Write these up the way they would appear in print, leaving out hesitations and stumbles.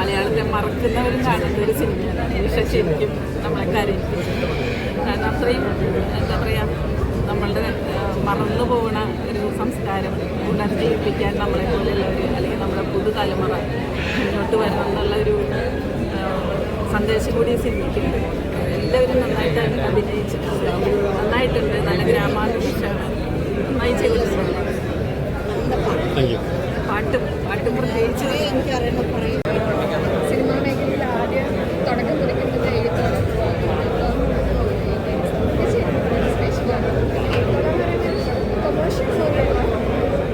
മലയാളത്തെ മറക്കുന്നവരും കാണുന്ന ഒരു സിനിമയാണ്. നിമിഷ ശരിക്കും നമ്മളെ കരയിപ്പിച്ചത്. കാരണം അത്രയും എന്താ പറയുക, നമ്മളുടെ മറന്നു പോകുന്ന ഒരു സംസ്കാരം പുനർജീവിപ്പിക്കാൻ നമ്മളെ പോലെയുള്ളവർ അല്ലെങ്കിൽ നമ്മുടെ പുതുതലമുറ മുന്നോട്ട് വരണം എന്നുള്ളൊരു സന്ദേശം കൂടി സിനിമയ്ക്കുണ്ട്. എല്ലാവരും നന്നായിട്ട് അഭിനയിച്ചിട്ടുണ്ട്, നന്നായിട്ടുണ്ട്. നല്ല ഗ്രാമാന്തരീക്ഷമാണ്, നന്നായി ചെയ്തിട്ടുണ്ട്. പാട്ടും പ്രത്യേകിച്ച് എനിക്കറിയണം പറയും. സിനിമാ മേഖലയിൽ ആദ്യം തുടക്കം കുറിക്കുന്നത് എഴുത്തോളം കൊമേഴ്ഷ്യൽ മൂവിയുള്ള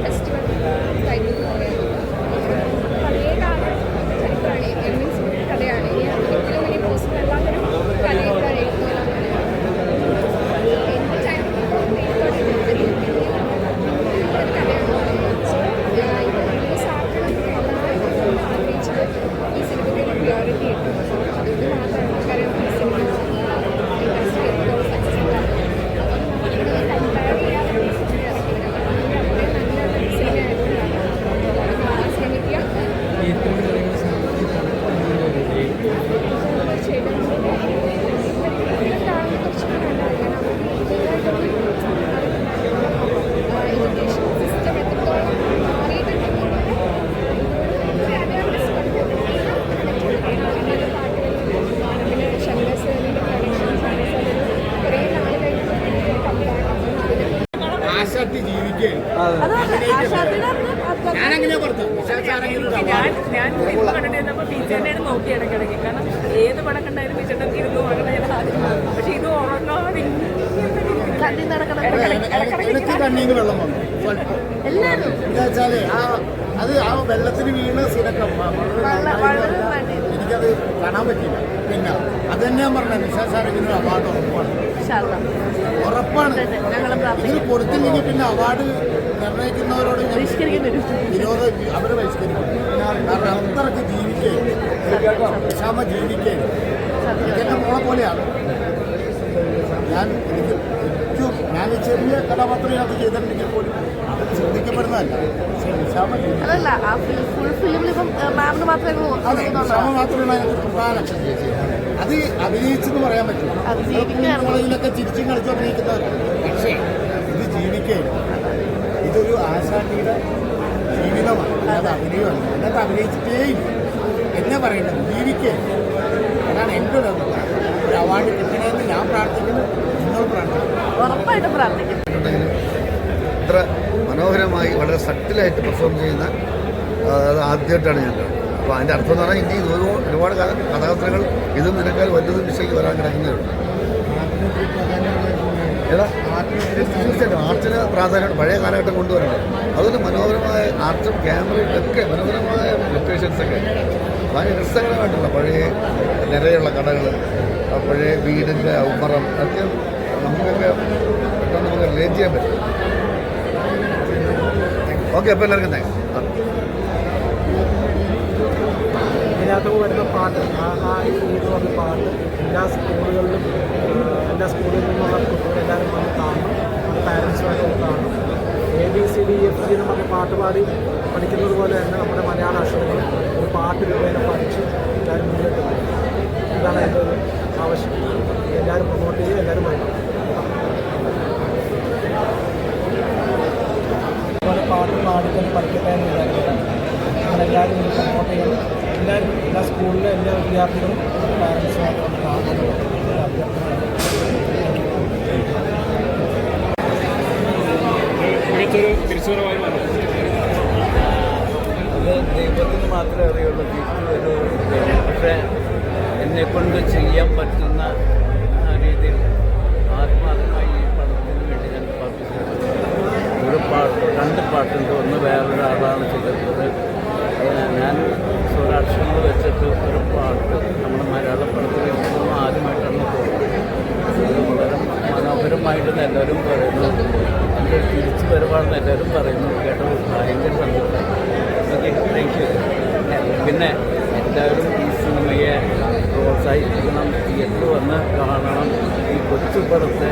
ഫെസ്റ്റിവൽ ടൈപ്പിൽ പോലെയാണ്. പഴയകാല ചരിത്രമാണ്, മീൻസ് കഥയാണ്. ഏറ്റവും വലിയ പോസ്റ്റ് എല്ലാവരും കലയിലാണ് എഴുത്തോളം. എൻ്റെ ചൈൽഡ് ഈ സിനിമയ്ക്ക് ഒരു പ്രിയോറിറ്റി കിട്ടും. അതുകൊണ്ട് മാത്രമാണ് കാര്യം ഈ സിനിമ ഇൻഡസ്ട്രി എത്രത്തോളം സക്സസ്ഫുൾ ആണ്. കമ്പയർ ചെയ്യാതെ സിനിമ ഇറക്കിയത് അത്രയും നല്ലൊരു സിനിമ ആയതുകൊണ്ടാണ് കാണാൻ ശ്രമിക്കുക. തീർച്ചയായിട്ടും കാണുന്ന കുറച്ചുകൂടെ നല്ലതാണ്. എഡ്യൂക്കേഷൻ സിസ്റ്റം എത്രത്തോളം മാറിയിട്ടുണ്ടെങ്കിൽ ടീച്ചറിനെയാണ് നോക്കി ഇടയ്ക്കിടയ്ക്ക്. കാരണം ഏത് പടം കണ്ടായാലും ടീച്ചറിന്റെ ഇരുന്നു അങ്ങനെ ആദ്യം. പക്ഷെ ഇത് ഉറങ്ങാതെ കണ്ണി നടക്കണം. എല്ലാവരും അത് ആ വെള്ളത്തിന് വീണ് സിനക്കം എനിക്കത് കാണാൻ പറ്റില്ല. പിന്നെ അത് തന്നെ ഞാൻ പറഞ്ഞത്, നിശാസാരത്തിന് അവാർഡ് ഉറപ്പാണ്. ഇതിന് കൊടുത്തില്ലെങ്കിൽ പിന്നെ അവാർഡ് നിർണ്ണയിക്കുന്നവരോട് വിരോധം അവരെ ബഹിഷ്കരിക്കും. കാരണം അത്രയ്ക്ക് ജീവിക്കുകയും ക്ഷമ ജീവിക്കുകയും ഇതെല്ലാം മോളെ പോലെയാണ്. എനിക്ക് ഏറ്റവും ഞാൻ ചെറിയ കഥാപാത്രം അത് ചെയ്തിട്ടുണ്ടെങ്കിൽ പോലും അത് ചിന്തിക്കപ്പെടുന്നതല്ല. പക്ഷേ ക്ഷമ ക്ഷമ മാത്രമേ അതിനകത്ത് പ്രധാനം. അത് അഭിനയിച്ചെന്ന് പറയാൻ പറ്റില്ല. കോളേജിലൊക്കെ ചിരിച്ചും കളിച്ചും അഭിനയിക്കുന്നവരാണ്. പക്ഷേ ഇത് ജീവിക്കുകയും ഇതൊരു ആശാട്ടിയുടെ ജീവിതമാണ്, അത് അഭിനയമാണ്. അതിനകത്ത് അഭിനയിച്ചിട്ടേയില്ല. എന്നെ പറയേണ്ടത് ജീവിക്കുകയും. അതാണ് എൻ്റെ ഒരു അവാർഡ് കിട്ടണമെന്ന് ഞാൻ പ്രാർത്ഥിക്കുന്നു. നിങ്ങൾ പ്രാർത്ഥിക്കുന്നു. ഉറപ്പായിട്ടും പ്രാർത്ഥിക്കുന്നു. ഇത്ര മനോഹരമായി വളരെ സട്ടിലായിട്ട് പെർഫോം ചെയ്യുന്ന അത് ആദ്യമായിട്ടാണ് ഞാൻ കാണുന്നത്. അപ്പോൾ അതിൻ്റെ അർത്ഥം എന്ന് പറഞ്ഞാൽ ഇനി ഒരുപാട് കഥാപാത്രങ്ങൾ ഇതും നിനക്കാൽ വലുതും വിഷയ്ക്ക് വരാൻ കിടക്കുന്നതാണ്. തീർച്ചയായിട്ടും ആർട്ടിന് പ്രാധാന്യം പഴയ കാലഘട്ടം കൊണ്ടുവരണം. അതുകൊണ്ട് മനോഹരമായ ആർട്ടും ക്യാമറയും ഒക്കെ മനോഹരമായ ലൊക്കേഷൻസൊക്കെ വളരെ രസകരമായിട്ടുള്ള പഴയ നിറയുള്ള കടകൾ, പഴയ വീടിൻ്റെ ഉമ്മറം ഒക്കെ നമുക്കൊക്കെ പെട്ടെന്ന് നമുക്ക് റിലേറ്റ് ചെയ്യാൻ പറ്റും. ഓക്കെ, അപ്പോൾ എല്ലാവർക്കും താങ്ക്സ്. ഇതിനകത്ത് വരുന്ന പാട്ട് എന്ന് പറഞ്ഞ പാട്ട് എല്ലാ സ്കൂളുകളിൽ നിന്നുള്ള കുട്ടികളെല്ലാവരും വന്ന് കാണണം. പാരൻസുമായിട്ട് വന്ന് കാണണം. ABCDEFG എന്ന് പറഞ്ഞ പാട്ട് പാടി പഠിക്കുന്നത് പോലെ തന്നെ നമ്മുടെ മലയാള അക്ഷരങ്ങൾ ഒരു പാട്ട് രൂപേണ പഠിച്ച് എല്ലാവരും മുന്നിലേക്ക് പോകും. ഇതാണ് എൻ്റെ ഒരു ആവശ്യം. എല്ലാവരും പ്രൊമോട്ട് ചെയ്യുക, എല്ലാവരും വരണം. അതുപോലെ പാട്ട് പാടിക്കാൻ പഠിക്കട്ടെ എന്ന് വിചാരിക്കുന്നത് നമ്മളെല്ലാവരും പ്രൊമോട്ട് ചെയ്യണം. എല്ലാ സ്കൂളിലെ എല്ലാ വിദ്യാർത്ഥികളും പാരൻസുമായിട്ട് വന്ന് കാണുന്നത് അഭ്യർത്ഥന. അത് ദൈവത്തിന് മാത്രമേ അറിയുള്ളൂ. തിരിച്ചു വരുന്നത് പക്ഷേ എന്നെക്കൊണ്ട് ചെയ്യാൻ പറ്റുന്ന രീതിയിൽ ആത്മാർത്ഥമായി ഈ പടത്തിന് വേണ്ടി ഞാൻ പ്രാർത്ഥിച്ചിട്ടുണ്ട്. ഒരു രണ്ട് പാട്ടുണ്ട്. ഒന്ന് വേറൊരാളാണ് ചെയ്തിട്ടുള്ളത്. ഞാൻ സ്വരാക്ഷരങ്ങൾ വെച്ചിട്ട് ഒരു പാട്ട് നമ്മുടെ മലയാള പടത്തിൽ ആദ്യമായിട്ടാണ് പോകുന്നത്. അത് വളരെ മനോഹരമായിട്ടെന്ന് എല്ലാവരും പറയുന്നു. എൻ്റെ തിരിച്ചു വരവാണെന്ന് എല്ലാവരും പറയുന്നു. കേട്ടത് ഭയങ്കര സന്തോഷം. Okay, thank you. പിന്നെ എല്ലാവരും ഈ സിനിമയെ പ്രോത്സാഹിപ്പിക്കണം, തിയേറ്ററിൽ വന്ന് കാണണം. ഈ കൊച്ചു പടത്തെ